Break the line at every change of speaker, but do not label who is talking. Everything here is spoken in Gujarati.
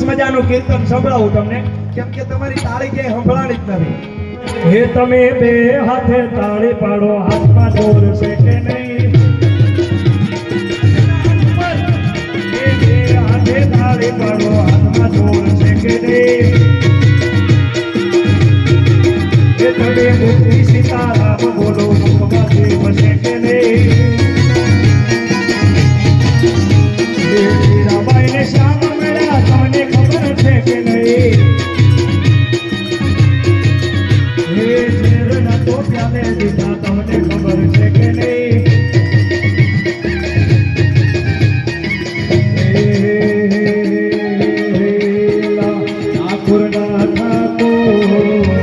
મજાનું કીર્તન સંભળાવું તમને, કેમ કે તમારી તાળી ક્યાંય સંભળાણી જ નથી.
હે તમે બે હાથે તાળી પાડો, હાથમાં જોર છે કે નહીં? હે બે હાથે તાળી પાડો, હાથમાં જોર છે કે નહીં? હે તમે બુદ્ધિ સીતારામ બોલો, મુખમાં દેવ છે કે નહીં? હે મીરાબાઈને શ્યામ મળ્યા, તમને ખબર છે કે નહીં? હે ઝેરના તો પ્યાલે દીધા, તમને ખબર છે કે નહીં? ઠાકોરના ઠાકોર